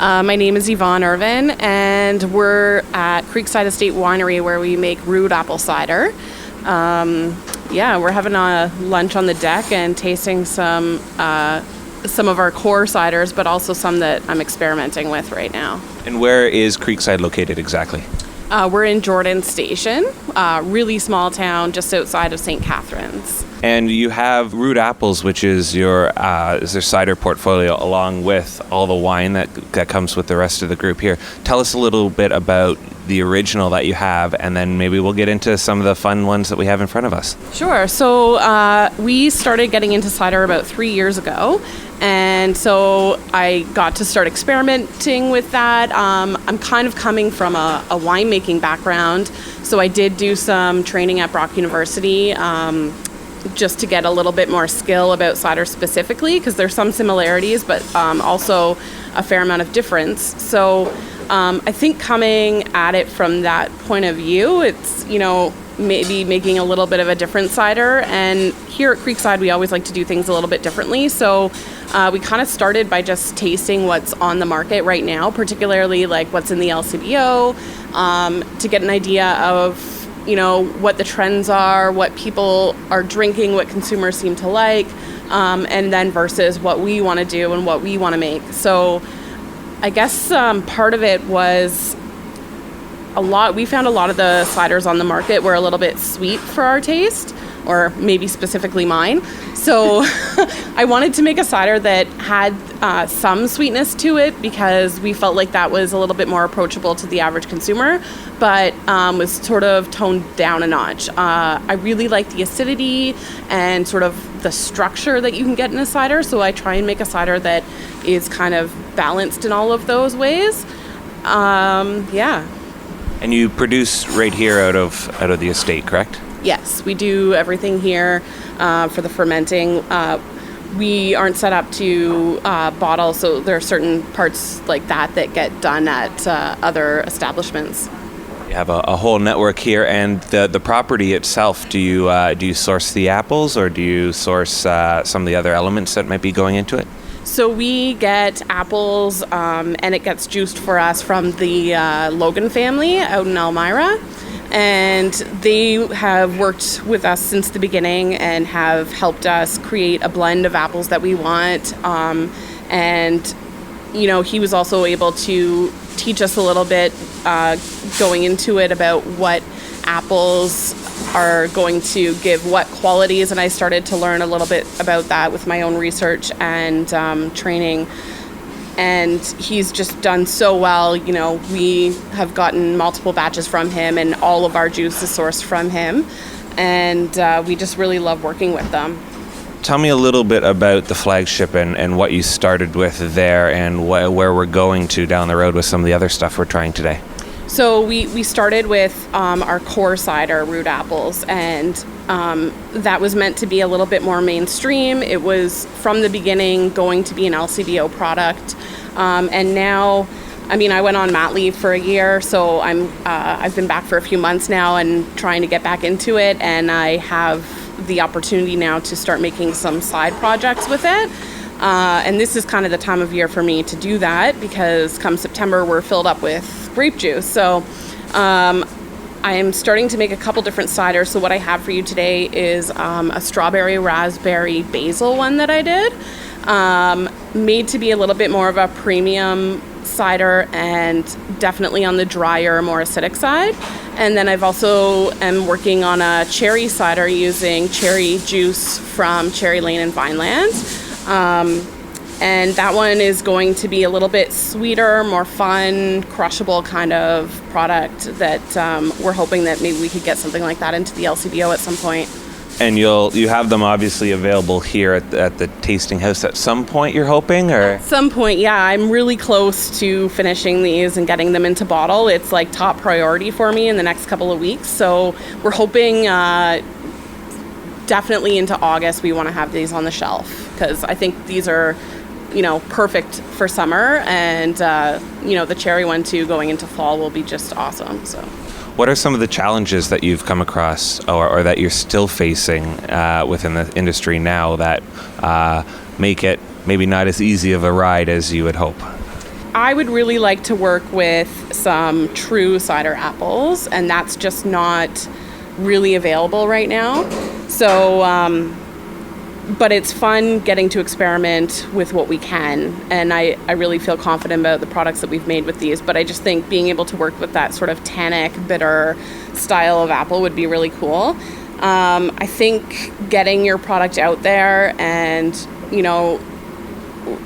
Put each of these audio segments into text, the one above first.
My name is Yvonne Irvin, and we're at Creekside Estate Winery where we make Rood apple cider. We're having a lunch on the deck and tasting some of our core ciders, but also some that I'm experimenting with right now. And where is Creekside located exactly? We're in Jordan Station, really small town just outside of St. Catharines. And you have Rood apples, which is your cider portfolio, along with all the wine that comes with the rest of the group here. Tell us a little bit about the original that you have, and then maybe we'll get into some of the fun ones that we have in front of us. Sure. So we started getting into cider about 3 years ago. And so I got to start experimenting with that. I'm kind of coming from a winemaking background, so I did do some training at Brock University just to get a little bit more skill about cider specifically, because there's some similarities, but also a fair amount of difference. So I think coming at it from that point of view, it's, maybe making a little bit of a different cider. And here at Creekside, we always like to do things a little bit differently. So we kind of started by just tasting what's on the market right now, particularly like what's in the LCBO, to get an idea of, what the trends are, what people are drinking, what consumers seem to like, and then versus what we want to do and what we want to make. So I guess part of it was we found a lot of the ciders on the market were a little bit sweet for our taste, or maybe specifically mine. So I wanted to make a cider that had some sweetness to it, because we felt like that was a little bit more approachable to the average consumer, but was sort of toned down a notch. I really like the acidity and sort of the structure that you can get in a cider, so I try and make a cider that is kind of balanced in all of those ways. And you produce right here out of the estate, correct? Yes, we do everything here for the fermenting. We aren't set up to bottle, so there are certain parts like that get done at other establishments. You have a whole network here, and the property itself. Do you source the apples, or do you source some of the other elements that might be going into it? So we get apples, and it gets juiced for us from the Logan family out in Elmira. And they have worked with us since the beginning and have helped us create a blend of apples that we want. He was also able to teach us a little bit going into it about what apples are going to give what qualities, and I started to learn a little bit about that with my own research and training. And he's just done so well. We have gotten multiple batches from him, and all of our juice is sourced from him, and we just really love working with them. Tell me a little bit about the flagship and what you started with there, and where we're going to down the road with some of the other stuff we're trying today. So we started with our core cider, Rood apples, and that was meant to be a little bit more mainstream. It was from the beginning going to be an LCBO product, and now, I went on mat leave for a year, so I've been back for a few months now and trying to get back into it, and I have the opportunity now to start making some side projects with it. And this is kind of the time of year for me to do that, because come September we're filled up with grape juice. So I am starting to make a couple different ciders. So what I have for you today is a strawberry raspberry basil one that I did, made to be a little bit more of a premium cider and definitely on the drier, more acidic side. And then I've also am working on a cherry cider using cherry juice from Cherry Lane and Vineland. And that one is going to be a little bit sweeter, more fun, crushable kind of product that we're hoping that maybe we could get something like that into the LCBO at some point. And you have them obviously available here at the tasting house at some point, you're hoping, or? At some point, yeah. I'm really close to finishing these and getting them into bottle. It's like top priority for me in the next couple of weeks. So we're hoping definitely into August we want to have these on the shelf, because I think these are perfect for summer, and the cherry one too going into fall will be just awesome. So what are some of the challenges that you've come across or that you're still facing within the industry now that make it maybe not as easy of a ride as you would hope? I would really like to work with some true cider apples, and that's just not really available right now. So, but it's fun getting to experiment with what we can, and I really feel confident about the products that we've made with these. But I just think being able to work with that sort of tannic, bitter style of apple would be really cool. I think getting your product out there, and, you know,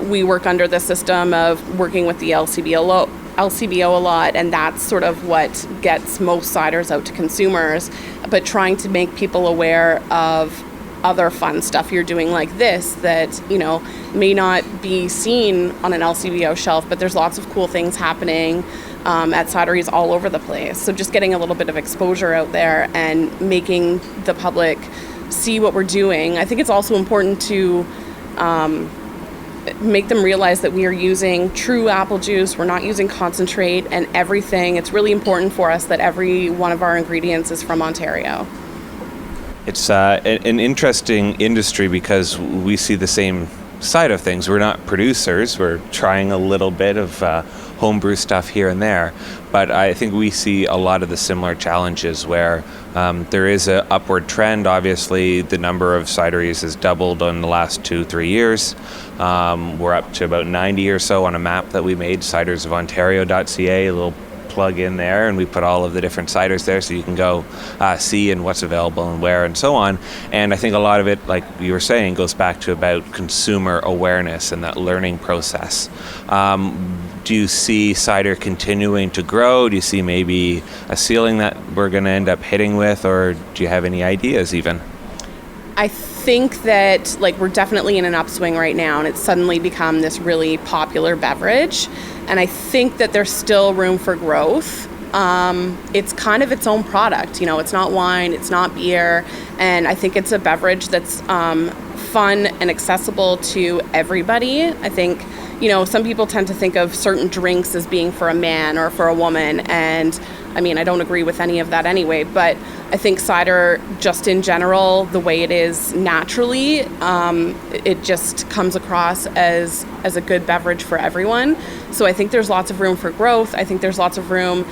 we work under the system of working with the LCBO a lot, and that's sort of what gets most ciders out to consumers. But trying to make people aware of other fun stuff you're doing like this that, you know, may not be seen on an LCBO shelf, but there's lots of cool things happening at cideries all over the place. So just getting a little bit of exposure out there and making the public see what we're doing. I think it's also important to make them realize that we are using true apple juice. We're not using concentrate and everything. It's really important for us that every one of our ingredients is from Ontario. It's an interesting industry because we see the same side of things. We're not producers. We're trying a little bit of homebrew stuff here and there, but I think we see a lot of the similar challenges where there is an upward trend. Obviously, the number of cideries has doubled in the last 2-3 years. We're up to about 90 or so on a map that we made, cidersofontario.ca, a little plug in there, and we put all of the different ciders there so you can go see and what's available and where and so on. And I think a lot of it, like you were saying, goes back to about consumer awareness and that learning process. Do you see cider continuing to grow? Do you see maybe a ceiling that we're going to end up hitting with, or do you have any ideas even? I think that, like, we're definitely in an upswing right now, and it's suddenly become this really popular beverage. And I think that there's still room for growth. It's kind of its own product. You know, it's not wine, it's not beer. And I think it's a beverage that's fun and accessible to everybody. I think, you know, some people tend to think of certain drinks as being for a man or for a woman. And I mean, I don't agree with any of that anyway, but I think cider, just in general, the way it is naturally, it just comes across as a good beverage for everyone. So I think there's lots of room for growth. I think there's lots of room,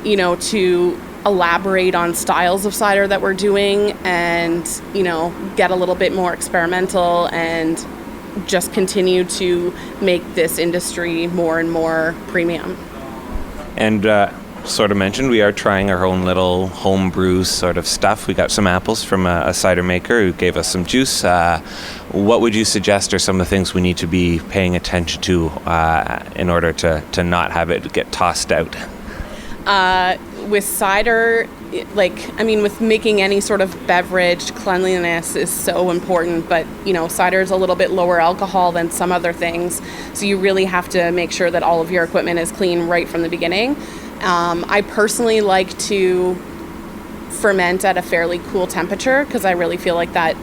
you know, to elaborate on styles of cider that we're doing and, you know, get a little bit more experimental and just continue to make this industry more and more premium. And sort of mentioned, we are trying our own little homebrew sort of stuff. We got some apples from a cider maker who gave us some juice. What would you suggest are some of the things we need to be paying attention to in order to not have it get tossed out? With cider, with making any sort of beverage, cleanliness is so important, but, you know, cider is a little bit lower alcohol than some other things, so you really have to make sure that all of your equipment is clean right from the beginning. I personally like to ferment at a fairly cool temperature because I really feel like that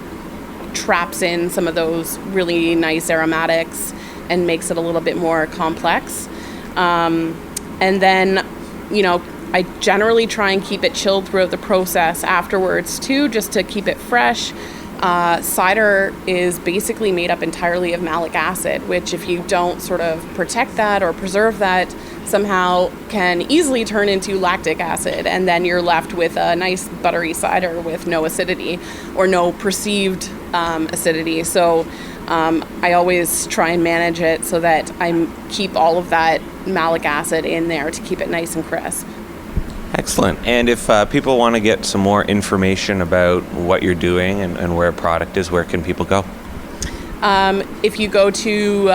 traps in some of those really nice aromatics and makes it a little bit more complex. And then, you know, I generally try and keep it chilled throughout the process afterwards too, just to keep it fresh. Cider is basically made up entirely of malic acid, which if you don't sort of protect that or preserve that, somehow can easily turn into lactic acid, and then you're left with a nice buttery cider with no acidity or no perceived acidity. So I always try and manage it so that I keep all of that malic acid in there to keep it nice and crisp. Excellent. And if people want to get some more information about what you're doing and where a product is, where can people go? If you go to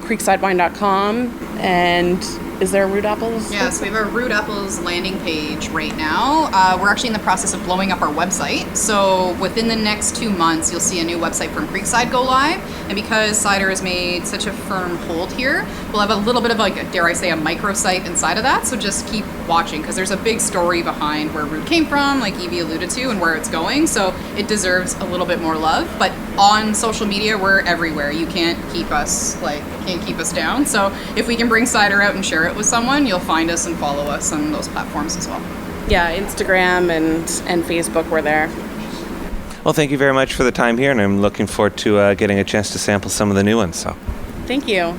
creeksidewine.com, and is there a Rood Apples? Yes, we have a Rood Apples landing page right now. We're actually in the process of blowing up our website. So within the next 2 months, you'll see a new website from Creekside go live. And because cider has made such a firm hold here, we'll have a little bit of, like, dare I say, a microsite inside of that. So just keep watching, because there's a big story behind where Rood came from, like Evie alluded to, and where it's going. So it deserves a little bit more love. But on social media, we're everywhere. You can't keep us down. So if we can bring cider out and share it with someone, you'll find us and follow us on those platforms as well. Yeah, Instagram and Facebook, we're there. Well, thank you very much for the time here, and I'm looking forward to getting a chance to sample some of the new ones. So, thank you.